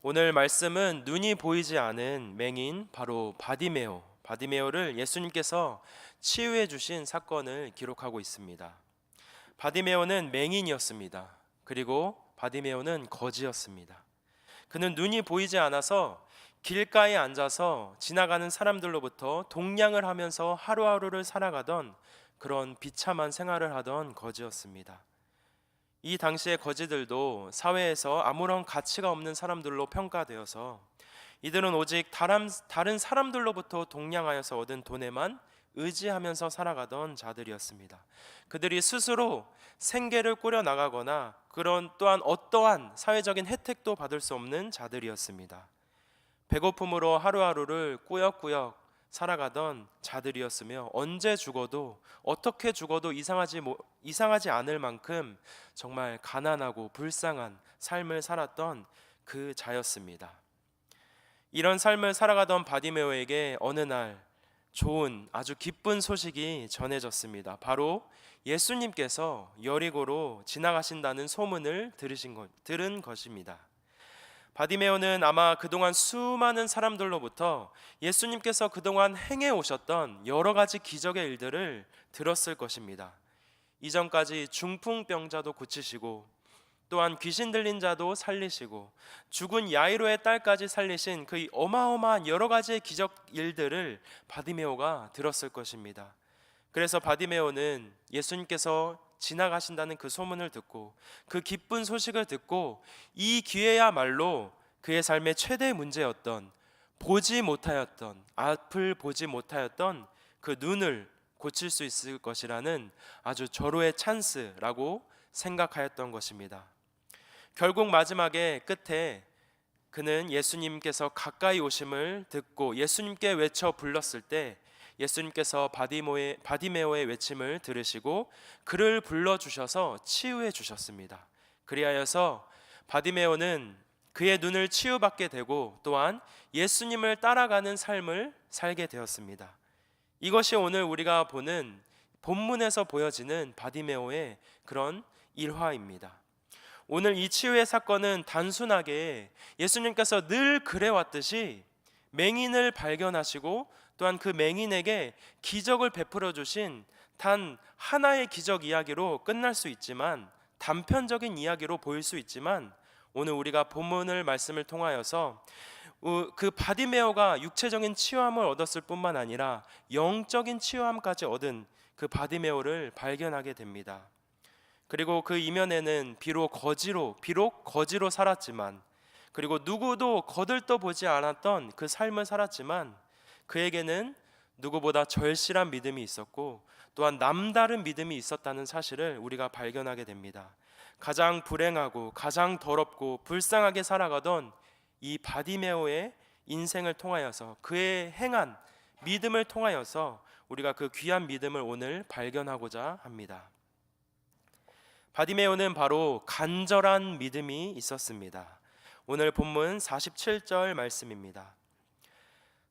오늘 말씀은 눈이 보이지 않은 맹인 바로 바디메오를 예수님께서 치유해 주신 사건을 기록하고 있습니다. 바디메오는 맹인이었습니다. 그리고 바디메오는 거지였습니다. 그는 눈이 보이지 않아서 길가에 앉아서 지나가는 사람들로부터 동냥을 하면서 하루하루를 살아가던 그런 비참한 생활을 하던 거지였습니다. 이 당시의 거지들도 사회에서 아무런 가치가 없는 사람들로 평가되어서 이들은 오직 다른 사람들로부터 동냥하여서 얻은 돈에만 의지하면서 살아가던 자들이었습니다. 그들이 스스로 생계를 꾸려 나가거나 그런 또한 어떠한 사회적인 혜택도 받을 수 없는 자들이었습니다. 배고픔으로 하루하루를 꾸역꾸역 살아가던 자들이었으며 언제 죽어도 어떻게 죽어도 이상하지 않을 만큼 정말 가난하고 불쌍한 삶을 살았던 그 자였습니다. 이런 삶을 살아가던 바디메오에게 어느 날 좋은 아주 기쁜 소식이 전해졌습니다. 바로 예수님께서 여리고로 지나가신다는 소문을 들은 것입니다. 바디메오는 아마 그동안 수많은 사람들로부터 예수님께서 그동안 행해 오셨던 여러 가지 기적의 일들을 들었을 것입니다. 이전까지 중풍병자도 고치시고 또한 귀신 들린 자도 살리시고 죽은 야이로의 딸까지 살리신 그 어마어마한 여러 가지의 기적 일들을 바디메오가 들었을 것입니다. 그래서 바디메오는 예수님께서 지나가신다는 그 소문을 듣고 그 기쁜 소식을 듣고 이 기회야말로 그의 삶의 최대 문제였던 앞을 보지 못하였던 그 눈을 고칠 수 있을 것이라는 아주 절호의 찬스라고 생각하였던 것입니다. 결국 마지막에 끝에 그는 예수님께서 가까이 오심을 듣고 예수님께 외쳐 불렀을 때 예수님께서 바디메오의 외침을 들으시고 그를 불러주셔서 치유해 주셨습니다. 그리하여서 바디메오는 그의 눈을 치유받게 되고 또한 예수님을 따라가는 삶을 살게 되었습니다. 이것이 오늘 우리가 보는 본문에서 보여지는 바디메오의 그런 일화입니다. 오늘 이 치유의 사건은 단순하게 예수님께서 늘 그래왔듯이 맹인을 발견하시고 또한 그 맹인에게 기적을 베풀어 주신 단 하나의 기적 이야기로 끝날 수 있지만 단편적인 이야기로 보일 수 있지만 오늘 우리가 본문을 말씀을 통하여서 그 바디메오가 육체적인 치유함을 얻었을 뿐만 아니라 영적인 치유함까지 얻은 그 바디메오를 발견하게 됩니다. 그리고 그 이면에는 비록 거지로 살았지만 그리고 누구도 거들떠보지 않았던 그 삶을 살았지만 그에게는 누구보다 절실한 믿음이 있었고 또한 남다른 믿음이 있었다는 사실을 우리가 발견하게 됩니다. 가장 불행하고 가장 더럽고 불쌍하게 살아가던 이 바디메오의 인생을 통하여서 그의 행한 믿음을 통하여서 우리가 그 귀한 믿음을 오늘 발견하고자 합니다. 바디메오는 바로 간절한 믿음이 있었습니다. 오늘 본문 47절 말씀입니다.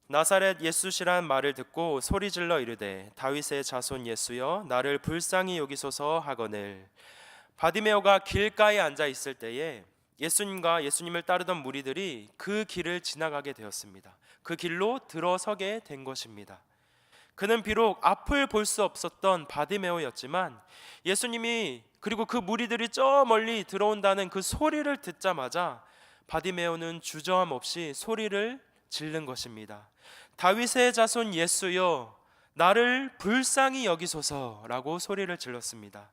나사렛 예수시란 말을 듣고 소리질러 이르되 다윗의 자손 예수여 나를 불쌍히 여기소서 하거늘. 바디메오가 길가에 앉아 있을 때에 예수님과 예수님을 따르던 무리들이 그 길을 지나가게 되었습니다. 그 길로 들어서게 된 것입니다. 그는 비록 앞을 볼 수 없었던 바디메오였지만 예수님이 그리고 그 무리들이 저 멀리 들어온다는 그 소리를 듣자마자 바디메오는 주저함 없이 소리를 지른 것입니다. 다윗의 자손 예수여 나를 불쌍히 여기소서라고 소리를 질렀습니다.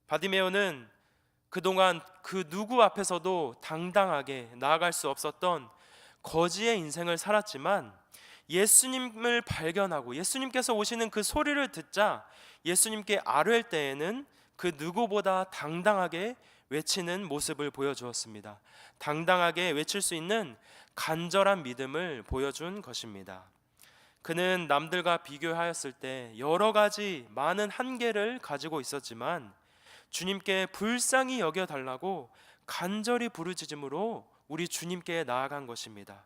바디메오는 그동안 그 누구 앞에서도 당당하게 나아갈 수 없었던 거지의 인생을 살았지만 예수님을 발견하고 예수님께서 오시는 그 소리를 듣자 예수님께 아뢰을 때에는 그 누구보다 당당하게 외치는 모습을 보여주었습니다. 당당하게 외칠 수 있는 간절한 믿음을 보여준 것입니다. 그는 남들과 비교하였을 때 여러 가지 많은 한계를 가지고 있었지만 주님께 불쌍히 여겨달라고 간절히 부르짖음으로 우리 주님께 나아간 것입니다.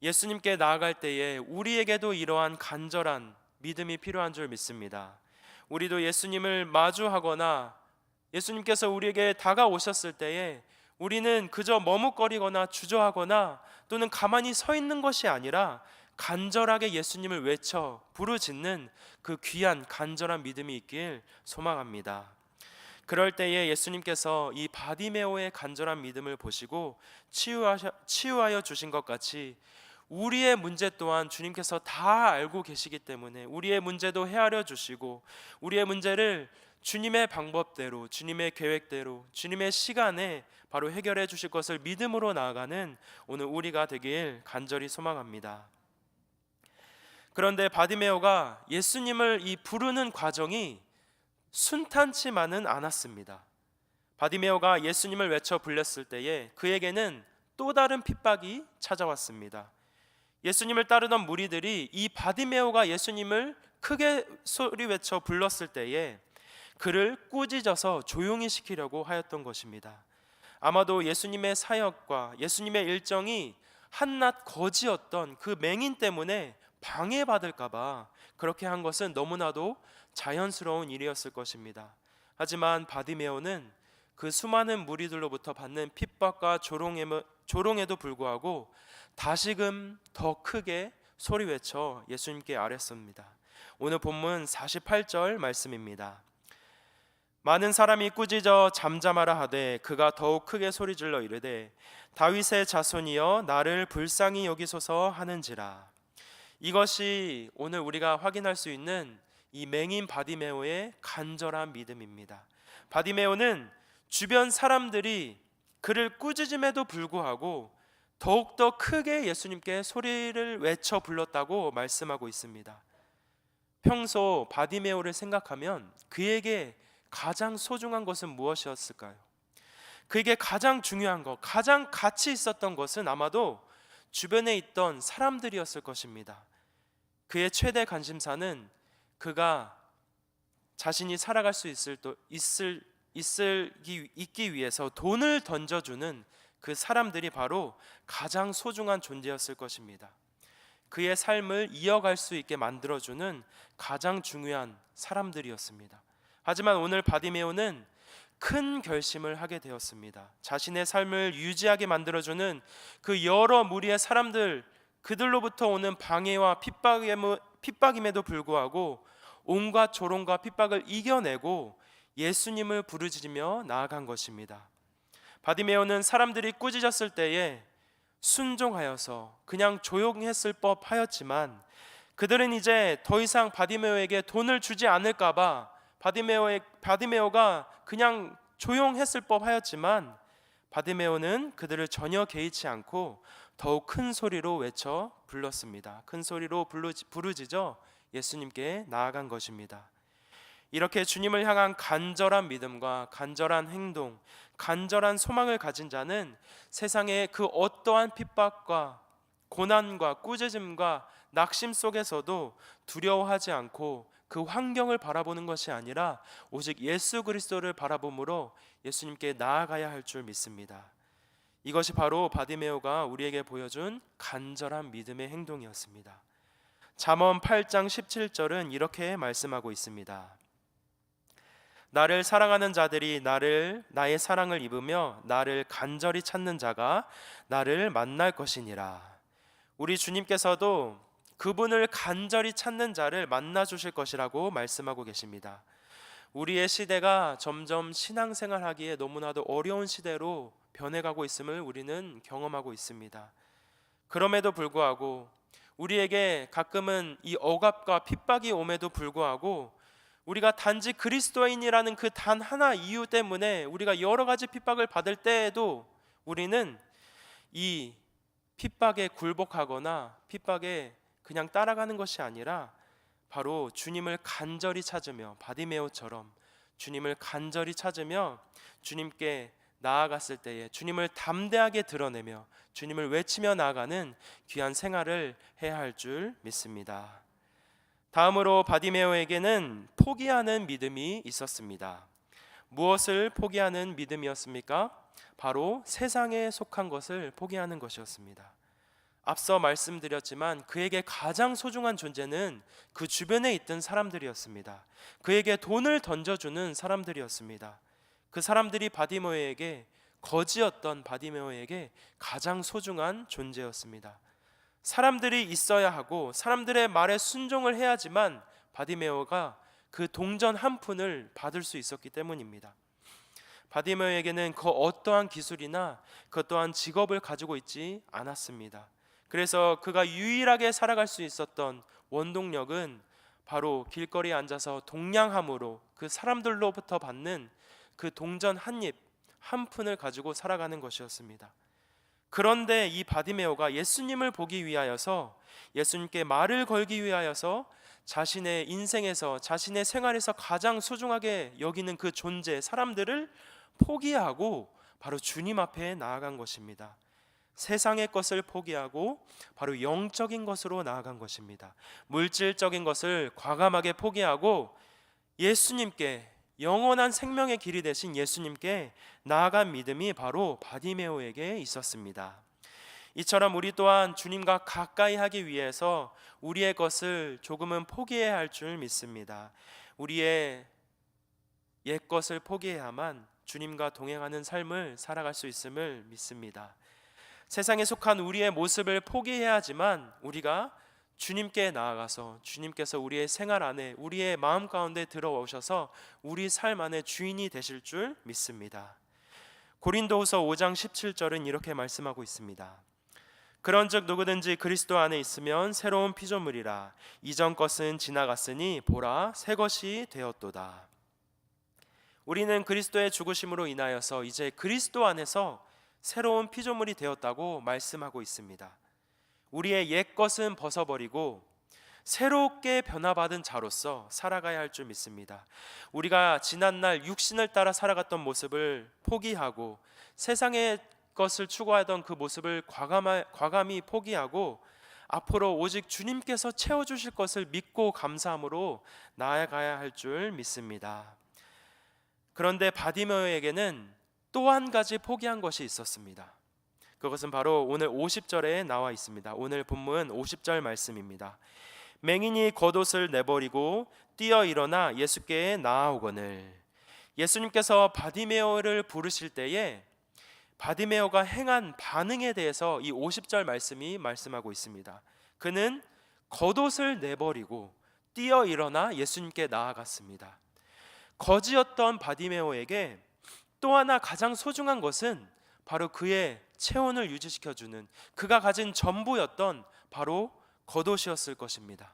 예수님께 나아갈 때에 우리에게도 이러한 간절한 믿음이 필요한 줄 믿습니다. 우리도 예수님을 마주하거나 예수님께서 우리에게 다가오셨을 때에 우리는 그저 머뭇거리거나 주저하거나 또는 가만히 서 있는 것이 아니라 간절하게 예수님을 외쳐 부르짖는 그 귀한 간절한 믿음이 있길 소망합니다. 그럴 때에 예수님께서 이 바디메오의 간절한 믿음을 보시고 치유하여 주신 것 같이 우리의 문제 또한 주님께서 다 알고 계시기 때문에 우리의 문제도 헤아려 주시고 우리의 문제를 주님의 방법대로, 주님의 계획대로, 주님의 시간에 바로 해결해 주실 것을 믿음으로 나아가는 오늘 우리가 되길 간절히 소망합니다. 그런데 바디메오가 예수님을 이 부르는 과정이 순탄치만은 않았습니다. 바디메오가 예수님을 외쳐 불렀을 때에 그에게는 또 다른 핍박이 찾아왔습니다. 예수님을 따르던 무리들이 이 바디메오가 예수님을 크게 소리 외쳐 불렀을 때에 그를 꾸짖어서 조용히 시키려고 하였던 것입니다. 아마도 예수님의 사역과 예수님의 일정이 한낱 거지였던 그 맹인 때문에 방해받을까 봐 그렇게 한 것은 너무나도 자연스러운 일이었을 것입니다. 하지만 바디메오는 그 수많은 무리들로부터 받는 핍박과 조롱에도 불구하고 다시금 더 크게 소리 외쳐 예수님께 아뢰었습니다. 오늘 본문 48절 말씀입니다. 많은 사람이 꾸짖어 잠잠하라 하되 그가 더욱 크게 소리질러 이르되 다윗의 자손이여 나를 불쌍히 여기소서 하는지라. 이것이 오늘 우리가 확인할 수 있는 이 맹인 바디메오의 간절한 믿음입니다. 바디메오는 주변 사람들이 그를 꾸짖음에도 불구하고 더욱더 크게 예수님께 소리를 외쳐 불렀다고 말씀하고 있습니다. 평소 바디메오를 생각하면 그에게 가장 소중한 것은 무엇이었을까요? 그에게 가장 중요한 것, 가장 가치 있었던 것은 아마도 주변에 있던 사람들이었을 것입니다. 그의 최대 관심사는 그가 자신이 살아갈 수 있기 위해서 돈을 던져주는 그 사람들이 바로 가장 소중한 존재였을 것입니다. 그의 삶을 이어갈 수 있게 만들어주는 가장 중요한 사람들이었습니다. 하지만 오늘 바디메오는 큰 결심을 하게 되었습니다. 자신의 삶을 유지하게 만들어주는 그 여러 무리의 사람들, 그들로부터 오는 방해와 핍박임에도 불구하고 온갖 조롱과 핍박을 이겨내고 예수님을 부르짖으며 나아간 것입니다. 바디메오는 사람들이 꾸짖었을 때에 순종하여서 그냥 조용했을 법하였지만 그들은 이제 더 이상 바디메오에게 돈을 주지 않을까 봐 바디메오가 그냥 조용했을 법하였지만 바디메오는 그들을 전혀 개의치 않고 더욱 큰 소리로 외쳐 불렀습니다. 큰 소리로 부르짖어 예수님께 나아간 것입니다. 이렇게 주님을 향한 간절한 믿음과 간절한 행동, 간절한 소망을 가진 자는 세상의 그 어떠한 핍박과 고난과 꾸짖음과 낙심 속에서도 두려워하지 않고 그 환경을 바라보는 것이 아니라 오직 예수 그리스도를 바라봄으로 예수님께 나아가야 할 줄 믿습니다. 이것이 바로 바디메오가 우리에게 보여준 간절한 믿음의 행동이었습니다. 잠언 8장 17절은 이렇게 말씀하고 있습니다. 나를 사랑하는 자들이 나의 사랑을 입으며 나를 간절히 찾는 자가 나를 만날 것이니라. 우리 주님께서도 그분을 간절히 찾는 자를 만나 주실 것이라고 말씀하고 계십니다. 우리의 시대가 점점 신앙생활하기에 너무나도 어려운 시대로 변해가고 있음을 우리는 경험하고 있습니다. 그럼에도 불구하고 우리에게 가끔은 이 억압과 핍박이 옴에도 불구하고 우리가 단지 그리스도인이라는 그 단 하나 이유 때문에 우리가 여러 가지 핍박을 받을 때에도 우리는 이 핍박에 굴복하거나 핍박에 그냥 따라가는 것이 아니라 바로 주님을 간절히 찾으며 바디메오처럼 주님을 간절히 찾으며 주님께 나아갔을 때에 주님을 담대하게 드러내며 주님을 외치며 나아가는 귀한 생활을 해야 할 줄 믿습니다. 다음으로 바디메오에게는 포기하는 믿음이 있었습니다. 무엇을 포기하는 믿음이었습니까? 바로 세상에 속한 것을 포기하는 것이었습니다. 앞서 말씀드렸지만 그에게 가장 소중한 존재는 그 주변에 있던 사람들이었습니다. 그에게 돈을 던져주는 사람들이었습니다. 그 사람들이 바디메오에게 거지였던 바디메오에게 가장 소중한 존재였습니다. 사람들이 있어야 하고 사람들의 말에 순종을 해야지만 바디메오가 그 동전 한 푼을 받을 수 있었기 때문입니다. 바디메오에게는 그 어떠한 기술이나 그 어떠한 직업을 가지고 있지 않았습니다. 그래서 그가 유일하게 살아갈 수 있었던 원동력은 바로 길거리에 앉아서 동냥함으로 그 사람들로부터 받는 그 동전 한 입, 한 푼을 가지고 살아가는 것이었습니다. 그런데 이 바디메오가 예수님을 보기 위하여서, 예수님께 말을 걸기 위하여서 자신의 인생에서, 자신의 생활에서 가장 소중하게 여기는 그 존재, 사람들을 포기하고 바로 주님 앞에 나아간 것입니다. 세상의 것을 포기하고 바로 영적인 것으로 나아간 것입니다. 물질적인 것을 과감하게 포기하고 예수님께, 영원한 생명의 길이 되신 예수님께 나아간 믿음이 바로 바디메오에게 있었습니다. 이처럼 우리 또한 주님과 가까이 하기 위해서 우리의 것을 조금은 포기해야 할 줄 믿습니다. 우리의 옛 것을 포기해야만 주님과 동행하는 삶을 살아갈 수 있음을 믿습니다. 세상에 속한 우리의 모습을 포기해야 하지만 우리가 주님께 나아가서 주님께서 우리의 생활 안에, 우리의 마음 가운데 들어오셔서 우리 삶 안에 주인이 되실 줄 믿습니다. 고린도후서 5장 17절은 이렇게 말씀하고 있습니다. 그런즉 누구든지 그리스도 안에 있으면 새로운 피조물이라. 이전 것은 지나갔으니 보라 새 것이 되었도다. 우리는 그리스도의 죽으심으로 인하여서 이제 그리스도 안에서 새로운 피조물이 되었다고 말씀하고 있습니다. 우리의 옛 것은 벗어버리고 새롭게 변화받은 자로서 살아가야 할 줄 믿습니다. 우리가 지난날 육신을 따라 살아갔던 모습을 포기하고 세상의 것을 추구하던 그 모습을 과감히 포기하고 앞으로 오직 주님께서 채워주실 것을 믿고 감사함으로 나아가야 할 줄 믿습니다. 그런데 바디메오에게는 또 한 가지 포기한 것이 있었습니다. 그것은 바로 오늘 50절에 나와 있습니다. 오늘 본문 50절 말씀입니다. 맹인이 겉옷을 내버리고 뛰어 일어나 예수께 나아오거늘. 예수님께서 바디메오를 부르실 때에 바디메오가 행한 반응에 대해서 이 50절 말씀이 말씀하고 있습니다. 그는 겉옷을 내버리고 뛰어 일어나 예수님께 나아갔습니다. 거지였던 바디메오에게 또 하나 가장 소중한 것은 바로 그의 체온을 유지시켜주는, 그가 가진 전부였던 바로 겉옷이었을 것입니다.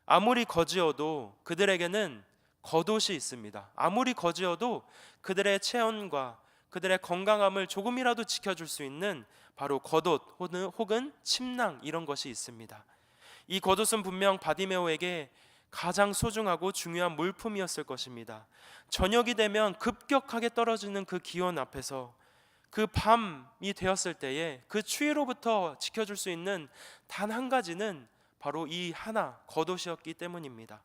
아무리 거지여도 그들에게는 겉옷이 있습니다. 아무리 거지여도 그들의 체온과 그들의 건강함을 조금이라도 지켜줄 수 있는 바로 겉옷 혹은 침낭, 이런 것이 있습니다. 이 겉옷은 분명 바디메오에게 가장 소중하고 중요한 물품이었을 것입니다. 저녁이 되면 급격하게 떨어지는 그 기온 앞에서 그 밤이 되었을 때에 그 추위로부터 지켜줄 수 있는 단 한 가지는 바로 이 하나, 겉옷이었기 때문입니다.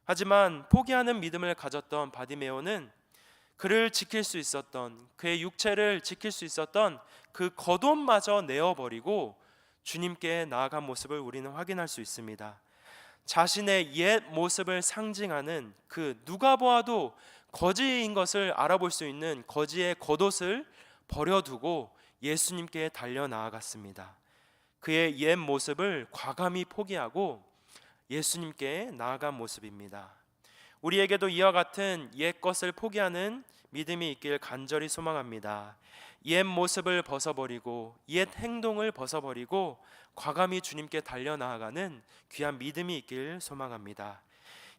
하지만 포기하는 믿음을 가졌던 바디메오는 그를 지킬 수 있었던, 그의 육체를 지킬 수 있었던 그 겉옷마저 내어버리고 주님께 나아간 모습을 우리는 확인할 수 있습니다. 자신의 옛 모습을 상징하는 그 누가 보아도 거지인 것을 알아볼 수 있는 거지의 겉옷을 버려두고 예수님께 달려 나아갔습니다. 그의 옛 모습을 과감히 포기하고 예수님께 나아간 모습입니다. 우리에게도 이와 같은 옛 것을 포기하는 믿음이 있길 간절히 소망합니다. 옛 모습을 벗어버리고 옛 행동을 벗어버리고 과감히 주님께 달려 나아가는 귀한 믿음이 있길 소망합니다.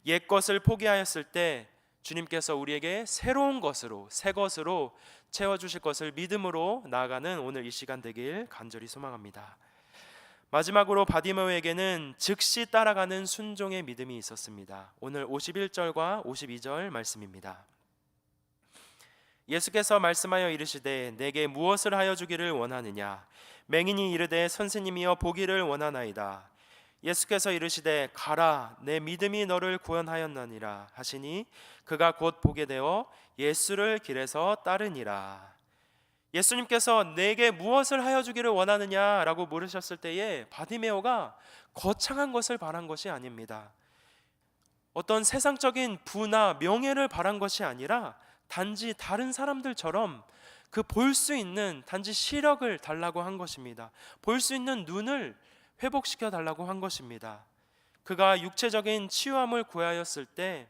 옛 것을 포기하였을 때 주님께서 우리에게 새로운 것으로, 새 것으로 채워주실 것을 믿음으로 나아가는 오늘 이 시간 되길 간절히 소망합니다. 마지막으로 바디메오에게는 즉시 따라가는 순종의 믿음이 있었습니다. 오늘 51절과 52절 말씀입니다. 예수께서 말씀하여 이르시되 내게 무엇을 하여 주기를 원하느냐. 맹인이 이르되 선생님이여 보기를 원하나이다. 예수께서 이르시되 가라 내 믿음이 너를 구원하였나니라 하시니 그가 곧 보게 되어 예수를 길에서 따르니라. 예수님께서 내게 무엇을 하여 주기를 원하느냐라고 물으셨을 때에 바디메오가 거창한 것을 바란 것이 아닙니다. 어떤 세상적인 부나 명예를 바란 것이 아니라 단지 다른 사람들처럼 그 볼 수 있는 단지 시력을 달라고 한 것입니다. 볼 수 있는 눈을 회복시켜 달라고 한 것입니다. 그가 육체적인 치유함을 구하였을 때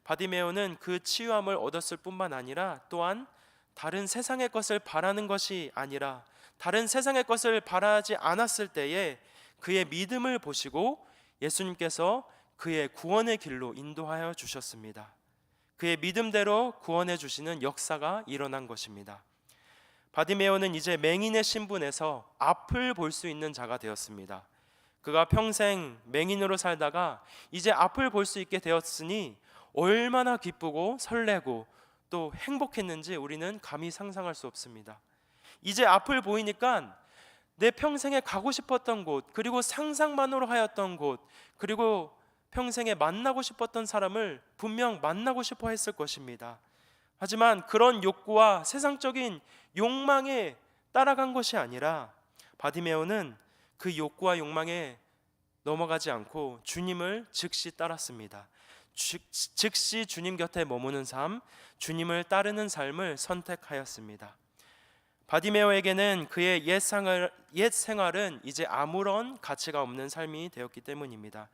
바디메오는 그 치유함을 얻었을 뿐만 아니라 또한 다른 세상의 것을 바라는 것이 아니라 다른 세상의 것을 바라지 않았을 때에 그의 믿음을 보시고 예수님께서 그의 구원의 길로 인도하여 주셨습니다. 그의 믿음대로 구원해 주시는 역사가 일어난 것입니다. 바디메오는 이제 맹인의 신분에서 앞을 볼 수 있는 자가 되었습니다. 그가 평생 맹인으로 살다가 이제 앞을 볼 수 있게 되었으니 얼마나 기쁘고 설레고 또 행복했는지 우리는 감히 상상할 수 없습니다. 이제 앞을 보이니까 내 평생에 가고 싶었던 곳, 그리고 상상만으로 하였던 곳, 그리고 평생에 만나고 싶었던 사람을 분명 만나고 싶어 했을 것입니다. 하지만 그런 욕구와 세상적인 욕망에 따라간 것이 아니라 바디메오는 그 욕구와 욕망에 넘어가지 않고 주님을 즉시 따랐습니다. 즉시 주님 곁에 머무는 삶, 주님을 따르는 삶을 선택하였습니다. 바디메오에게는 그의 옛 생활은 이제 아무런 가치가 없는 삶이 되었기 때문입니다.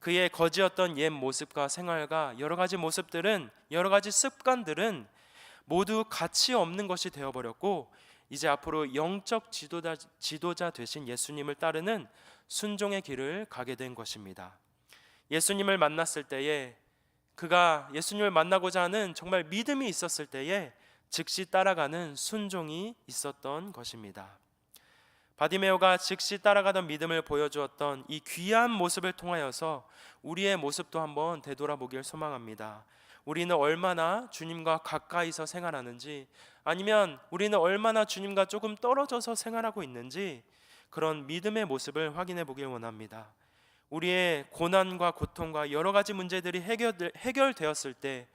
그의 거지였던 옛 모습과 생활과 여러 가지 모습들은, 여러 가지 습관들은 모두 가치 없는 것이 되어버렸고 이제 앞으로 영적 지도자 되신 예수님을 따르는 순종의 길을 가게 된 것입니다. 예수님을 만났을 때에, 그가 예수님을 만나고자 하는 정말 믿음이 있었을 때에 즉시 따라가는 순종이 있었던 것입니다. 바디메오가 즉시 따라가던 믿음을 보여주었던 이 귀한 모습을 통하여서 우리의 모습도 한번 되돌아보길 소망합니다. 우리는 얼마나 주님과 가까이서 생활하는지, 아니면 우리는 얼마나 주님과 조금 떨어져서 생활하고 있는지, 그런 믿음의 모습을 확인해 보길 원합니다. 우리의 고난과 고통과 여러 가지 문제들이 해결되었을 때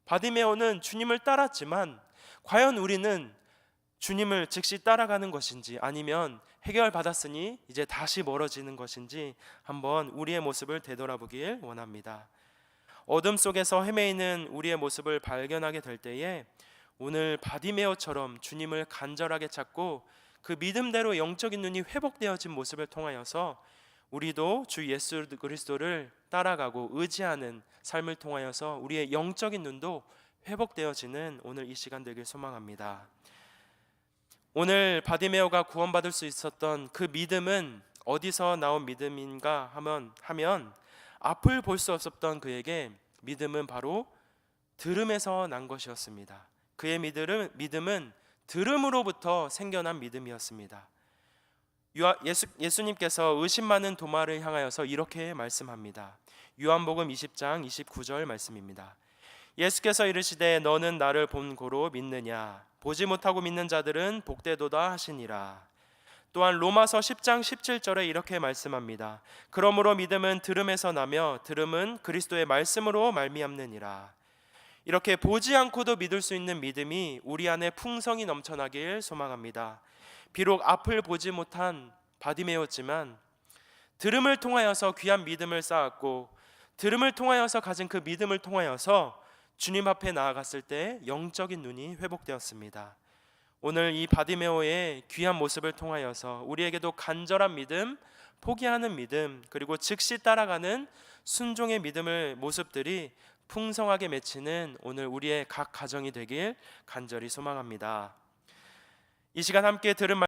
바디메오는 주님을 따랐지만 과연 우리는 주님을 즉시 따라가는 것인지, 아니면 해결받았으니 이제 다시 멀어지는 것인지 한번 우리의 모습을 되돌아보길 원합니다. 어둠 속에서 헤매이는 우리의 모습을 발견하게 될 때에 오늘 바디메오처럼 주님을 간절하게 찾고 그 믿음대로 영적인 눈이 회복되어진 모습을 통하여서 우리도 주 예수 그리스도를 따라가고 의지하는 삶을 통하여서 우리의 영적인 눈도 회복되어지는 오늘 이 시간 되길 소망합니다. 오늘 바디메오가 구원받을 수 있었던 그 믿음은 어디서 나온 믿음인가 하면 앞을 볼 수 없었던 그에게 믿음은 바로 들음에서 난 것이었습니다. 그의 믿음은 들음으로부터 생겨난 믿음이었습니다. 예수님께서 의심 많은 도마를 향하여서 이렇게 말씀합니다. 요한복음 20장 29절 말씀입니다. 예수께서 이르시되 너는 나를 본 고로 믿느냐? 보지 못하고 믿는 자들은 복되도다 하시니라. 또한 로마서 10장 17절에 이렇게 말씀합니다. 그러므로 믿음은 들음에서 나며 들음은 그리스도의 말씀으로 말미암느니라. 이렇게 보지 않고도 믿을 수 있는 믿음이 우리 안에 풍성이 넘쳐나길 소망합니다. 비록 앞을 보지 못한 바디메오였지만 들음을 통하여서 귀한 믿음을 쌓았고, 들음을 통하여서 가진 그 믿음을 통하여서 주님 앞에 나아갔을 때 영적인 눈이 회복되었습니다. 오늘 이 바디메오의 귀한 모습을 통하여서 우리에게도 간절한 믿음, 포기하는 믿음, 그리고 즉시 따라가는 순종의 믿음의 모습들이 풍성하게 맺히는 오늘 우리의 각 가정이 되길 간절히 소망합니다. 이 시간 함께 들은